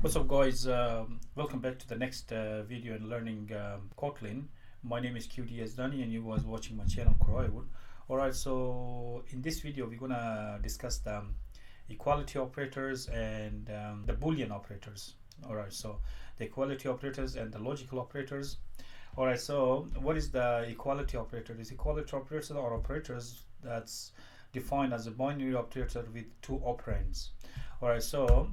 What's up, guys? Welcome back to the next video in learning Kotlin. My name is QDS Dani and you was watching my channel Corio. Alright, so in this video we're gonna discuss the equality operators and the Boolean operators. Alright, so the equality operators and the logical operators. Alright, so what is the equality operator? This equality operators are operators that's defined as a binary operator with two operands. Alright, so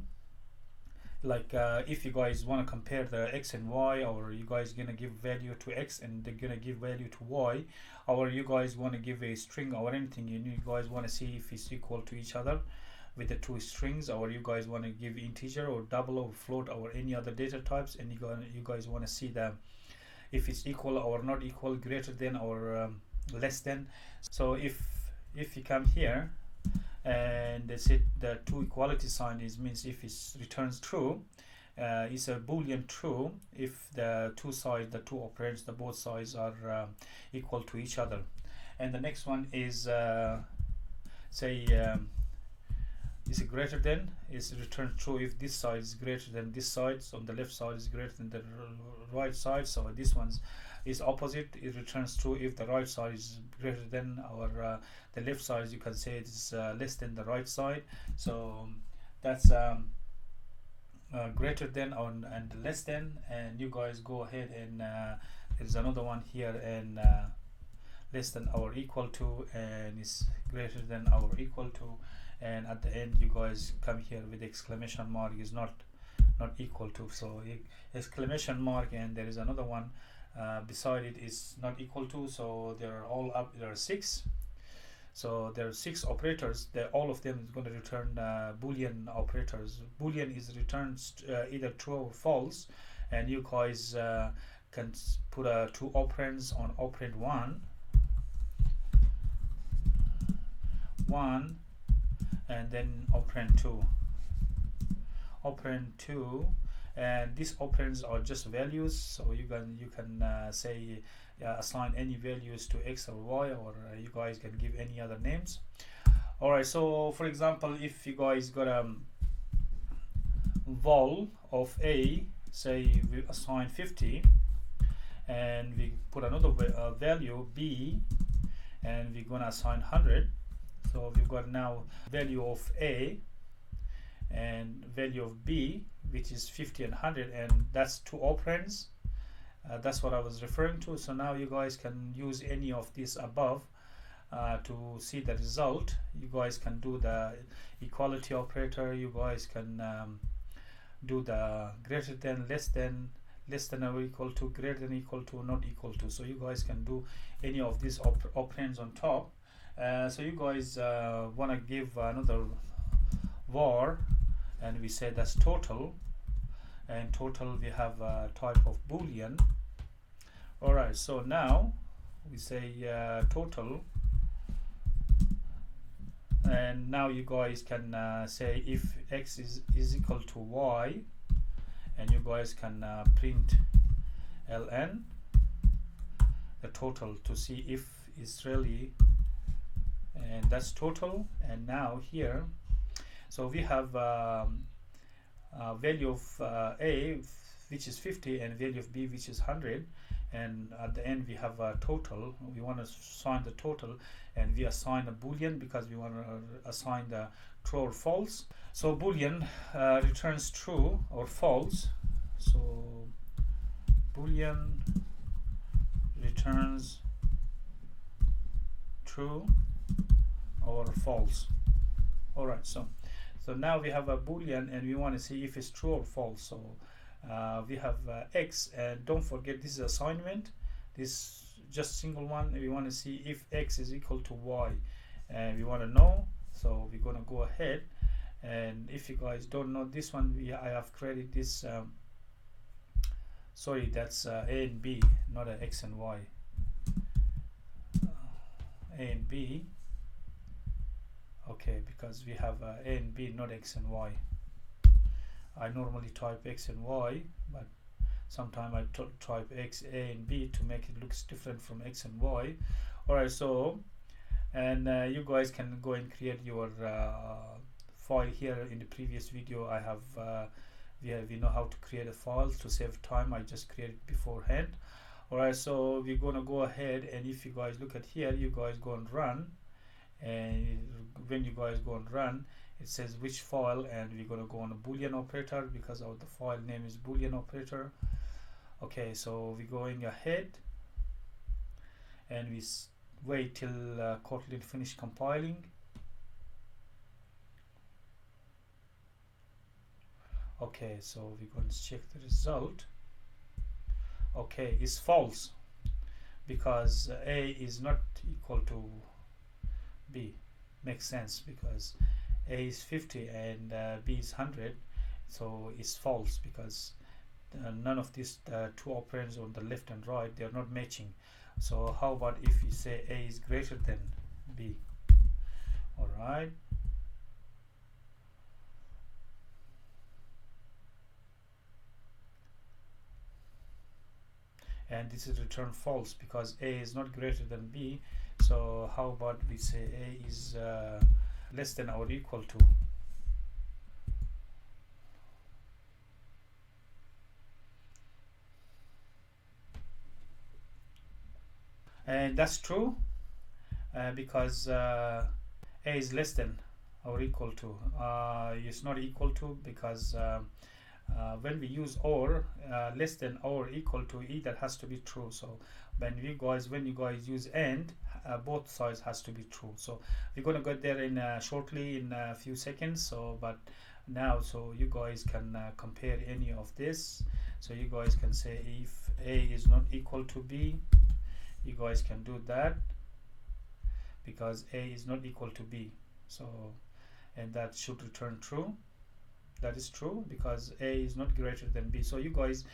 like if you guys want to compare the x and y, or you guys gonna give value to x and they're gonna give value to y, or you guys want to give a string or anything, you guys want to see if it's equal to each other with the two strings, or you guys want to give integer or double or float or any other data types, and you guys want to see the if it's equal or not equal, greater than or less than. So if you come here and they say the two equality sign means if it returns true, it's a Boolean true if the two sides, the two operands, the both sides are equal to each other. And the next one is say is greater than, is returned true if this side is greater than this side, so on the left side is greater than the right side. So this one's is opposite, it returns true if the right side is greater than, or the left side, you can say it is less than the right side. So that's greater than and less than. And you guys go ahead and there's another one here, and less than or equal to, and is greater than or equal to, and at the end you guys come here with exclamation mark is not equal to. So exclamation mark, and there is another one beside it is not equal to. So they're all up, there are 6. So there are 6 operators. All of them is going to return Boolean operators. Boolean is returns either true or false, and you guys can put two operands on operand 1 and then operand 2, and these operands are just values. So you can say assign any values to x or y, or you guys can give any other names. Alright, so for example, if you guys got a vol of a, say we assign 50, and we put another value b, and we're gonna assign 100. So we've got now value of a and value of b, which is 50 and 100, and that's two operands. That's what I was referring to. So now you guys can use any of these above to see the result. You guys can do the equality operator, you guys can do the greater than, less than or equal to, greater than, equal to, not equal to. So you guys can do any of these operands on top. So you guys want to give another var, and we say that's total, and total we have a type of Boolean. Alright, so now we say total, and now you guys can say if x is equal to y, and you guys can print ln the total to see if it's really, and that's total. And now here, so we have value of a, which is 50, and value of b, which is 100, and at the end we have a total. We want to assign the total, and we assign a Boolean because we want to assign the true or false. So Boolean returns true or false. So Boolean returns true or false. Alright, so now we have a Boolean, and we want to see if it's true or false. So we have x, and don't forget this is assignment, this just single one. We want to see if x is equal to y, and we want to know. So we're going to go ahead, and if you guys don't know this one, I have created this sorry, that's a and b, not a x and y. A and b, okay, because we have a and b, not x and y. I normally type x and y, but sometimes I type x, a and b to make it looks different from x and y. Alright, so, and you guys can go and create your file here. In the previous video I have we know how to create a file. To save time, I just created beforehand. Alright, so we're gonna go ahead, and if you guys look at here, you guys go and run, and when you guys go and run, it says which file, and we're gonna go on a Boolean operator because of the file name is Boolean operator. Okay, so we're going ahead, and we wait till Kotlin finish compiling. Okay, so we're going to check the result. Okay, it's false because A is not equal to B. Makes sense because A is 50 and B is 100, so it's false because none of these two operands on the left and right, they are not matching. So how about if we say A is greater than B? Alright, and this is return false because A is not greater than B. So how about we say A is less than or equal to? And that's true because A is less than or equal to. It's not equal to because when we use or, less than or equal to, either has to be true. So when you guys use and, both sides has to be true. So we're gonna get there in shortly in a few seconds. So but now, so you guys can compare any of this. So you guys can say if A is not equal to B, you guys can do that because A is not equal to B. So, and that should return true. That is true because A is not greater than B. So you guys,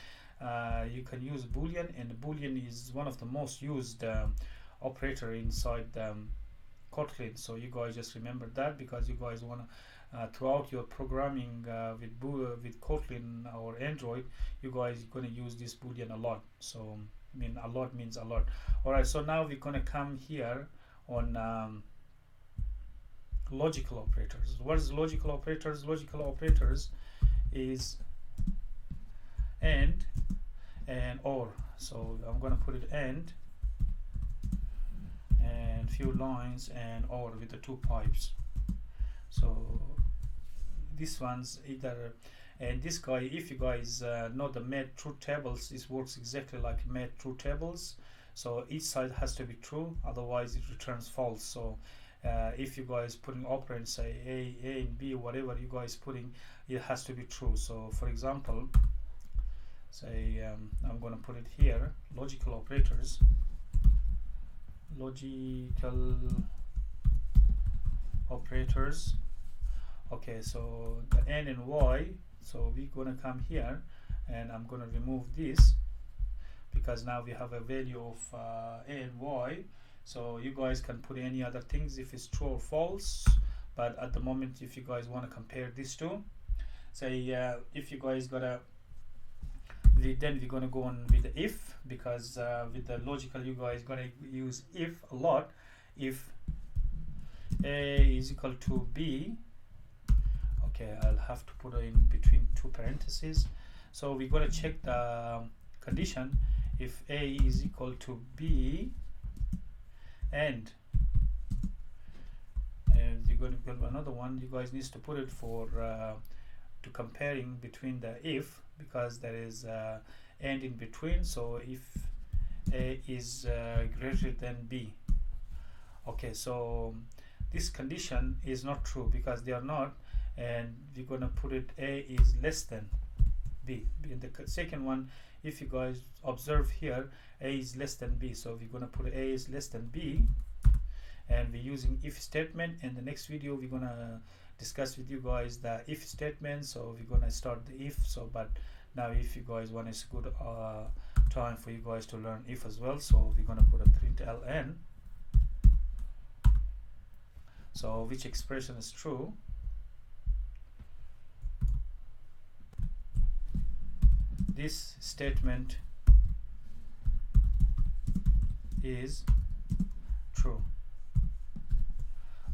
you can use Boolean, and Boolean is one of the most used operator inside Kotlin. So you guys just remember that because you guys want to throughout your programming with Kotlin or Android, you guys are going to use this Boolean a lot. So I mean, a lot means a lot. Alright, so now we're going to come here on logical operators. What is logical operators? Logical operators is and or. So I'm going to put it and few lines and or with the two pipes. So this one's either, and this guy, if you guys know the made truth tables, this works exactly like made truth tables. So each side has to be true, otherwise it returns false. So if you guys putting operands, say A and B, whatever you guys putting, it has to be true. So for example, say I'm going to put it here, logical operators, okay, so the N and Y, so we're going to come here and I'm going to remove this because now we have a value of A and Y. So you guys can put any other things if it's true or false, but at the moment, if you guys want to compare these two, say if you guys gotta, then we're gonna go on with the if, because with the logical you guys gonna use if a lot. If A is equal to B, okay, I'll have to put it in between two parentheses. So we're gonna check the condition. If A is equal to B, and you're going to build another one, you guys needs to put it for to comparing between the if, because there is and in between. So if A is greater than B, okay, so this condition is not true because they are not, and we're going to put it A is less than B. In the second one, if you guys observe here, A is less than B, so we're going to put A is less than B, and we're using if statement. In the next video we're going to discuss with you guys the if statement, so we're going to start the if. So but now if you guys want, it's a good time for you guys to learn if as well. So we're going to put a println, so which expression is true. This statement is true.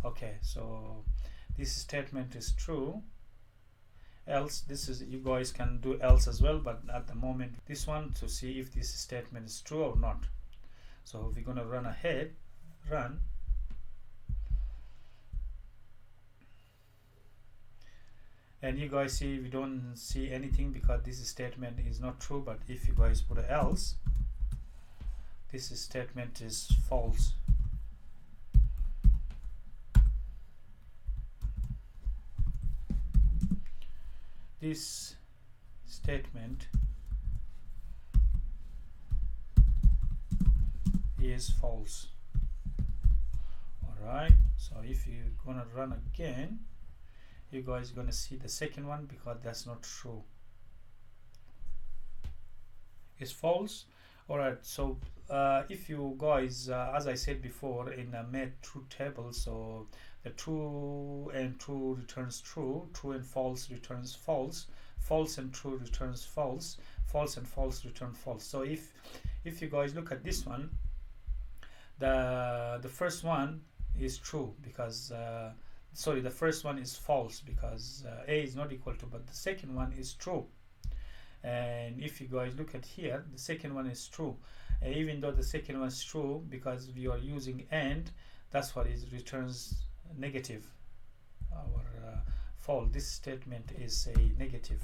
Okay, so this statement is true, else. This is, you guys can do else as well, but at the moment this one to see if this statement is true or not. So we're gonna run ahead, run, and you guys see we don't see anything because this statement is not true. But if you guys put a else, this statement is false. This statement is false. Alright, so if you're gonna run again, you guys gonna see the second one because that's not true. It's false. Alright, so if you guys, as I said before, in a math truth table, so the true and true returns true, true and false returns false, false and true returns false, false and false return false. So if you guys look at this one, the first one is true because sorry, the first one is false because a is not equal to, but the second one is true. And if you guys look at here, the second one is true, even though the second one is true, because we are using and, that's what it returns negative. Our false, this statement is a negative,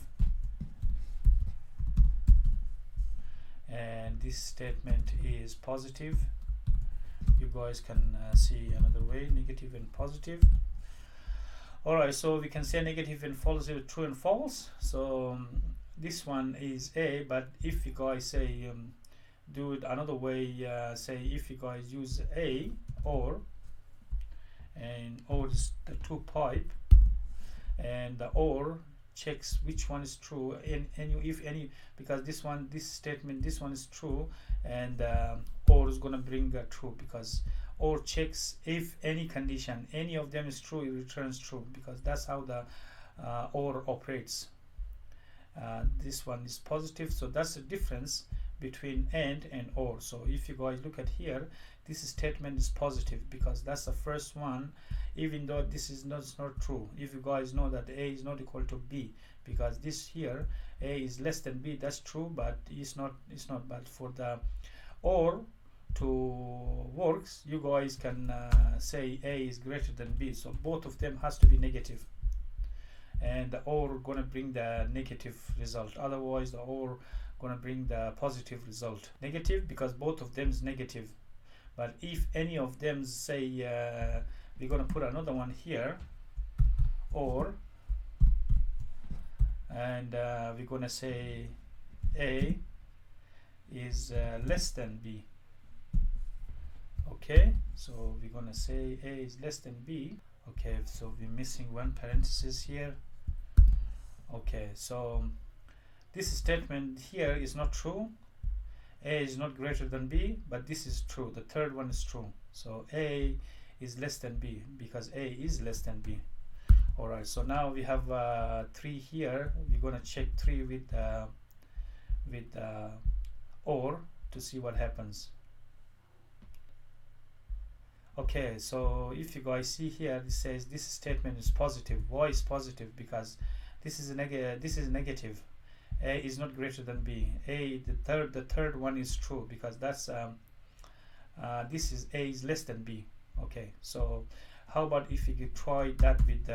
and this statement is positive. You guys can see another way, negative and positive. Alright, so we can say negative and false, true and false. So this one is a, but if you guys say do it another way, say if you guys use a or, and or is the two pipe, and the or checks which one is true, and if any, because this statement, this one is true, and or is gonna bring true, because or checks if any condition, any of them is true, it returns true, because that's how the or operates. This one is positive, so that's the difference between and or. So if you guys look at here, this statement is positive because that's the first one, even though this is not true. If you guys know that a is not equal to b, because this here a is less than b, that's true, but it's not. But for the or to works, you guys can say a is greater than b, so both of them has to be negative, and the or gonna bring the negative result. Otherwise the or gonna bring the positive result. Negative because both of them is negative. But if any of them say we're gonna put another one here, or, and we're gonna say a is less than b. Okay, so we're gonna say a is less than b. Okay, so we're missing one parenthesis here. Okay, so this statement here is not true. A is not greater than b, but this is true. The third one is true. So a is less than b because a is less than b. Alright, so now we have 3 here. We're gonna check 3 with or to see what happens. Okay, so if you guys see here, it says this statement is positive. Why is positive? Because this is negative. A is not greater than b. The third one is true because that's this is a is less than b. Okay, so how about if you could try that with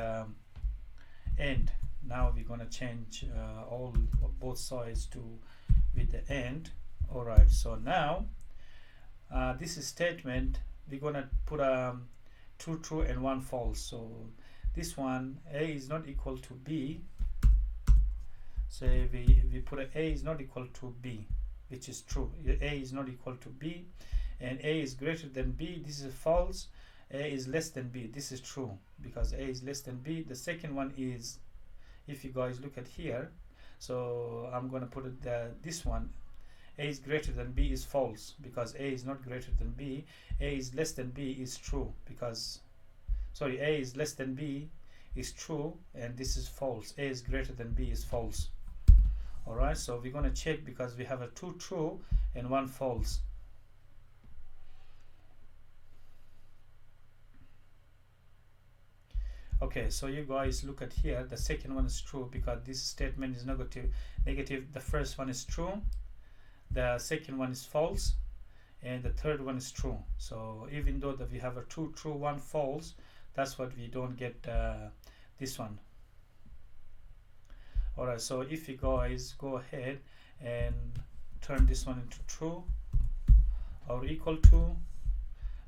and? Now we're gonna change both sides to with the and. All right, so now this statement, we're gonna put 2 true and 1 false. So this one, a is not equal to b. So we put a is not equal to b, which is true. A is not equal to b, and a is greater than b. This is false. A is less than b. This is true because a is less than b. The second one is, if you guys look at here, so I'm gonna put it this one. A is greater than b is false because a is not greater than b. A is less than b is true because, sorry, a is less than b is true, and this is false. A is greater than b is false. Alright, so we're gonna check because we have a 2 true and 1 false. Okay, so you guys look at here, the second one is true because this statement is negative. The first one is true, the second one is false, and the third one is true. So even though that we have a two true, one false, that's what we don't get this one. Alright, so if you guys go ahead and turn this one into true or equal to,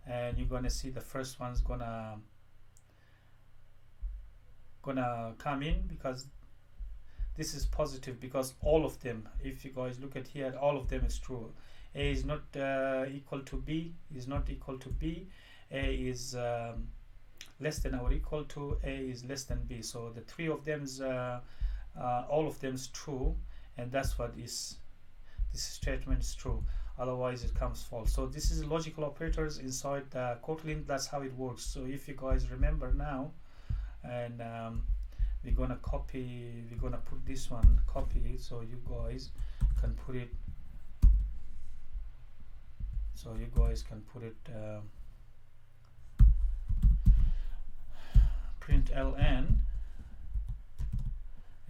and you're gonna see the first one's gonna come in because this is positive, because all of them, if you guys look at here, all of them is true. A is not equal to B, is not equal to B. A is less than or equal to, A is less than B. So the three of them is all of them is true, and that's what is this statement is true. Otherwise it comes false. So this is logical operators inside Kotlin. That's how it works. So if you guys remember now, and we're gonna put this one copy, so you guys can put it, print ln,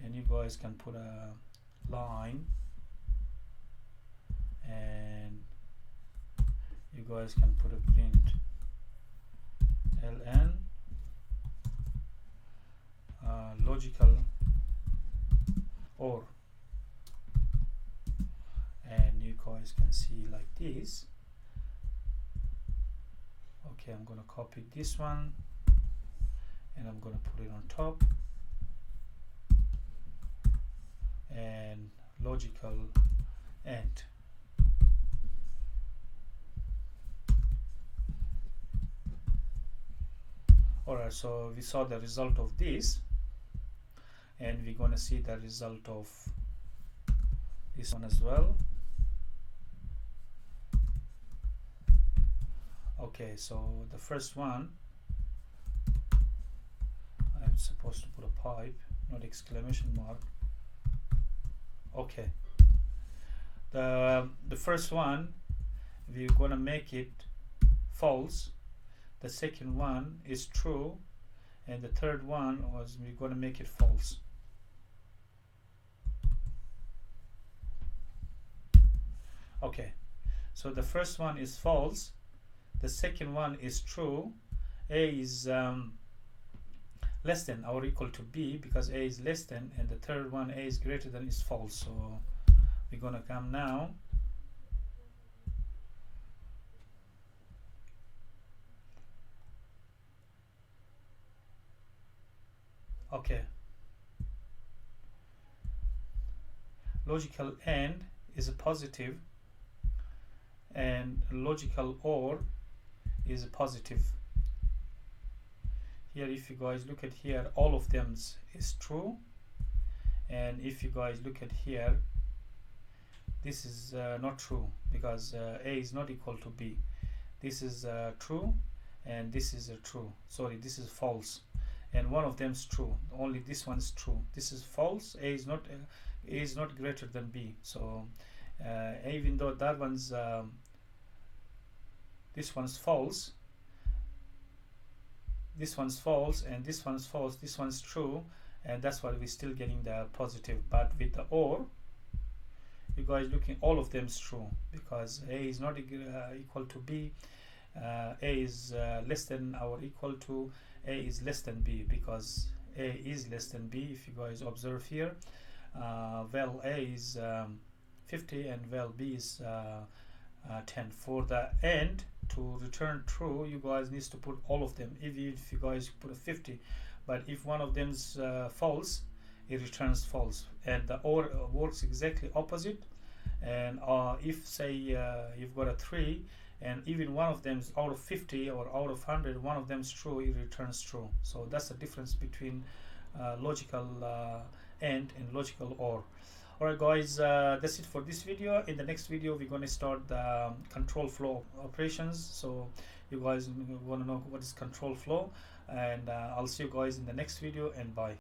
and you guys can put a line, and you guys can put a print ln logical or, and you guys can see like this. Okay, I'm gonna copy this one and I'm gonna put it on top, and logical and. Alright, so we saw the result of this, and we're gonna see the result of this one as well. Okay, so the first one, I'm supposed to put a pipe, not exclamation mark. Okay, the first one we're gonna make it false, the second one is true, and the third one was we're gonna make it false. Okay, so the first one is false, the second one is true, A is less than or equal to B because A is less than, and the third one, A is greater than, is false. So we're gonna come now. Okay, logical AND is a positive, and logical OR is a positive. Here, if you guys look at here, all of them is true, and if you guys look at here, this is not true because A is not equal to B. This is true, and this is true. Sorry, this is false, and one of them is true. Only this one is true. This is false. A is not greater than B. So even though that one's this one's false, this one's false, and this one's false, this one's true, and that's why we're still getting the positive. But with the OR, you guys looking, all of them is true because A is not equal to B, A is less than or equal to, A is less than B because A is less than B. If you guys observe here, val A is 50 and val B is 10. For the end to return true, you guys need to put all of them, even if you guys put a 50, but if one of them is false, it returns false. And the OR works exactly opposite. And if say you've got a 3 and even one of them is out of 50 or out of 100, one of them is true, it returns true. So that's the difference between logical AND and logical OR. Alright guys, that's it for this video. In the next video we're going to start the control flow operations, so you guys want to know what is control flow, and I'll see you guys in the next video, and bye.